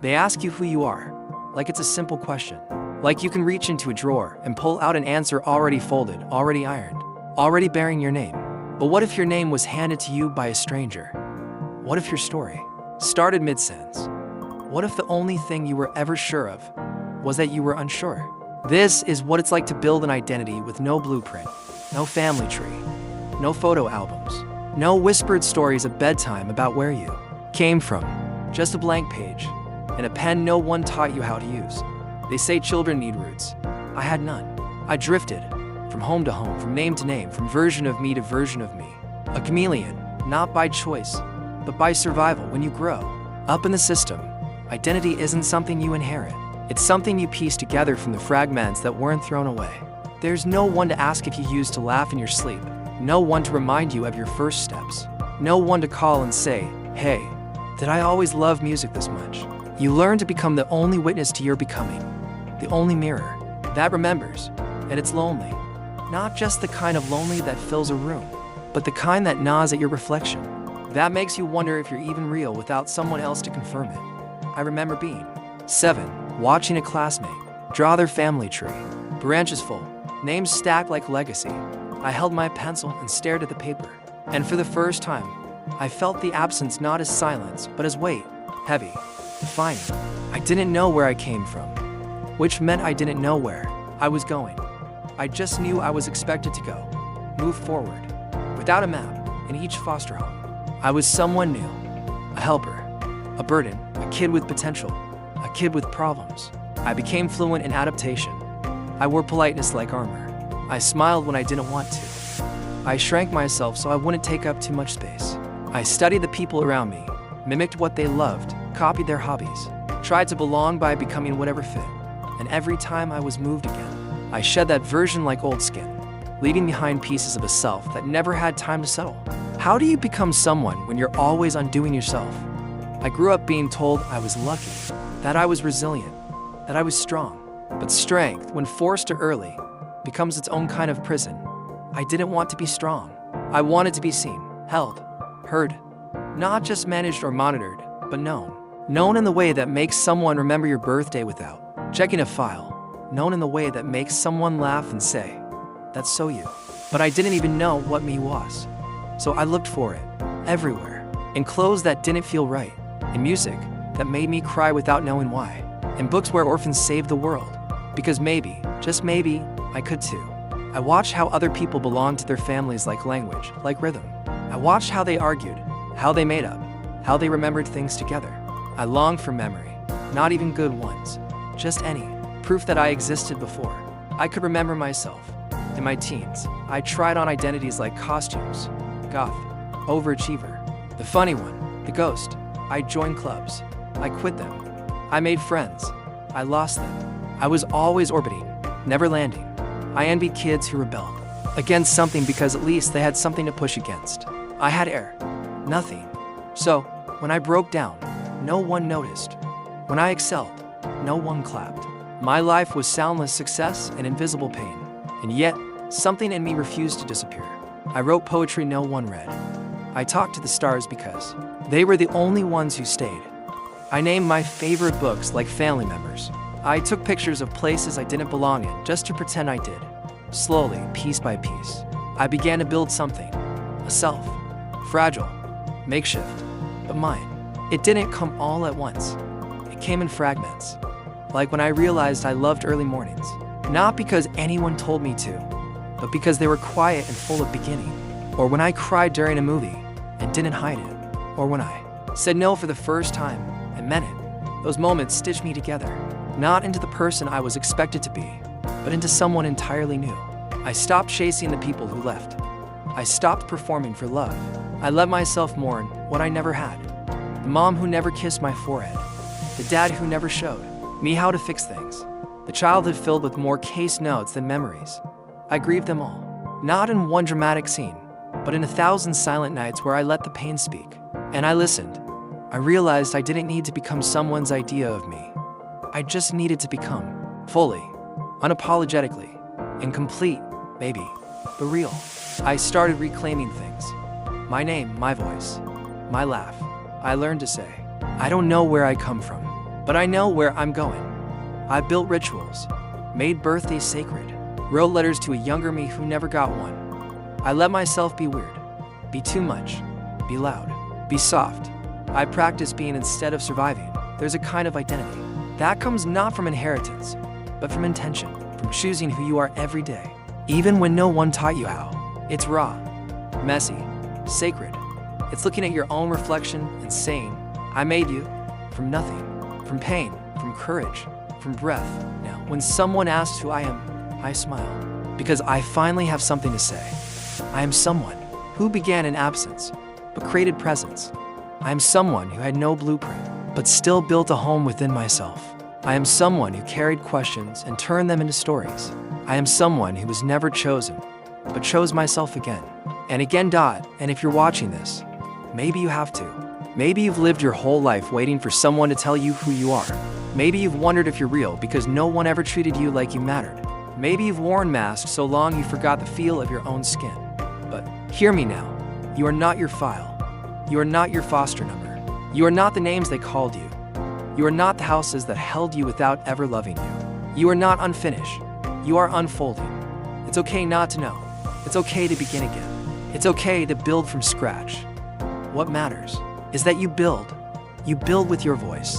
They ask you who you are, like it's a simple question. Like you can reach into a drawer and pull out an answer already folded, already ironed, already bearing your name. But what if your name was handed to you by a stranger? What if your story started mid-sentence? What if the only thing you were ever sure of was that you were unsure? This is what it's like to build an identity with no blueprint, no family tree, no photo albums, no whispered stories at bedtime about where you came from. Just a blank page and a pen no one taught you how to use. They say children need roots. I had none. I drifted from home to home, from name to name, from version of me to version of me. A chameleon, not by choice, but by survival. When you grow up in the system, identity isn't something you inherit. It's something you piece together from the fragments that weren't thrown away. There's no one to ask if you used to laugh in your sleep. No one to remind you of your first steps. No one to call and say, hey, did I always love music this much? You learn to become the only witness to your becoming, the only mirror that remembers, and it's lonely. Not just the kind of lonely that fills a room, but the kind that gnaws at your reflection. That makes you wonder if you're even real without someone else to confirm it. I remember being 7, watching a classmate draw their family tree, branches full, names stacked like legacy. I held my pencil and stared at the paper, and for the first time, I felt the absence not as silence, but as weight, heavy, defining. I didn't know where I came from, which meant I didn't know where I was going. I just knew I was expected to go, move forward, without a map, in each foster home. I was someone new, a helper, a burden, a kid with potential, a kid with problems. I became fluent in adaptation. I wore politeness like armor. I smiled when I didn't want to. I shrank myself so I wouldn't take up too much space. I studied the people around me, mimicked what they loved, copied their hobbies, tried to belong by becoming whatever fit. And every time I was moved again, I shed that version like old skin, leaving behind pieces of a self that never had time to settle. How do you become someone when you're always undoing yourself? I grew up being told I was lucky, that I was resilient, that I was strong. But strength, when forced too early, becomes its own kind of prison. I didn't want to be strong. I wanted to be seen, held, heard, not just managed or monitored, but known. Known in the way that makes someone remember your birthday without checking a file. Known in the way that makes someone laugh and say, that's so you. But I didn't even know what me was. So I looked for it, everywhere. In clothes that didn't feel right. In music that made me cry without knowing why. In books where orphans saved the world. Because maybe, just maybe, I could too. I watched how other people belonged to their families like language, like rhythm. I watched how they argued, how they made up, how they remembered things together. I longed for memory, not even good ones, just any. Proof that I existed before. I could remember myself. In my teens, I tried on identities like costumes, goth, overachiever, the funny one, the ghost. I joined clubs. I quit them. I made friends. I lost them. I was always orbiting, never landing. I envied kids who rebelled against something because at least they had something to push against. I had air, nothing. So, when I broke down, no one noticed. When I excelled, no one clapped. My life was soundless success and invisible pain. And yet, something in me refused to disappear. I wrote poetry no one read. I talked to the stars because they were the only ones who stayed. I named my favorite books like family members. I took pictures of places I didn't belong in just to pretend I did. Slowly, piece by piece, I began to build something. A self. Fragile. Makeshift. But mine. It didn't come all at once. It came in fragments. Like when I realized I loved early mornings. Not because anyone told me to, but because they were quiet and full of beginning. Or when I cried during a movie and didn't hide it. Or when I said no for the first time and meant it. Those moments stitched me together. Not into the person I was expected to be, but into someone entirely new. I stopped chasing the people who left. I stopped performing for love. I let myself mourn what I never had. The mom who never kissed my forehead. The dad who never showed me how to fix things. The childhood filled with more case notes than memories. I grieved them all. Not in one dramatic scene, but in 1,000 silent nights where I let the pain speak. And I listened. I realized I didn't need to become someone's idea of me. I just needed to become, fully, unapologetically, incomplete, maybe, but real. I started reclaiming things. My name, my voice, my laugh. I learned to say, I don't know where I come from, but I know where I'm going. I built rituals, made birthdays sacred, wrote letters to a younger me who never got one. I let myself be weird, be too much, be loud, be soft. I practiced being instead of surviving. There's a kind of identity that comes not from inheritance, but from intention, from choosing who you are every day, even when no one taught you how. It's raw, messy, sacred. It's looking at your own reflection and saying, I made you from nothing, from pain, from courage, from breath. Now, when someone asks who I am, I smile, because I finally have something to say. I am someone who began in absence, but created presence. I am someone who had no blueprint, but still built a home within myself. I am someone who carried questions and turned them into stories. I am someone who was never chosen, but chose myself again and again. And if you're watching this, maybe you have to. Maybe you've lived your whole life waiting for someone to tell you who you are. Maybe you've wondered if you're real because no one ever treated you like you mattered. Maybe you've worn masks so long you forgot the feel of your own skin. But hear me now. You are not your file. You are not your foster number. You are not the names they called you. You are not the houses that held you without ever loving you. You are not unfinished. You are unfolding. It's okay not to know. It's okay to begin again. It's okay to build from scratch. What matters is that you build. You build with your voice,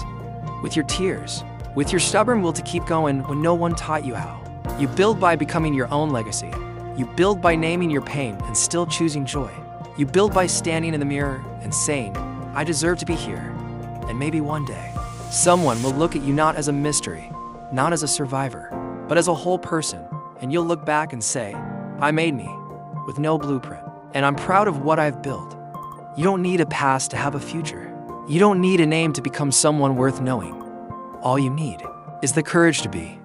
with your tears, with your stubborn will to keep going when no one taught you how. You build by becoming your own legacy. You build by naming your pain and still choosing joy. You build by standing in the mirror and saying, I deserve to be here. And maybe one day, someone will look at you not as a mystery, not as a survivor, but as a whole person, and you'll look back and say, I made me, with no blueprint, and I'm proud of what I've built. You don't need a past to have a future. You don't need a name to become someone worth knowing. All you need is the courage to be.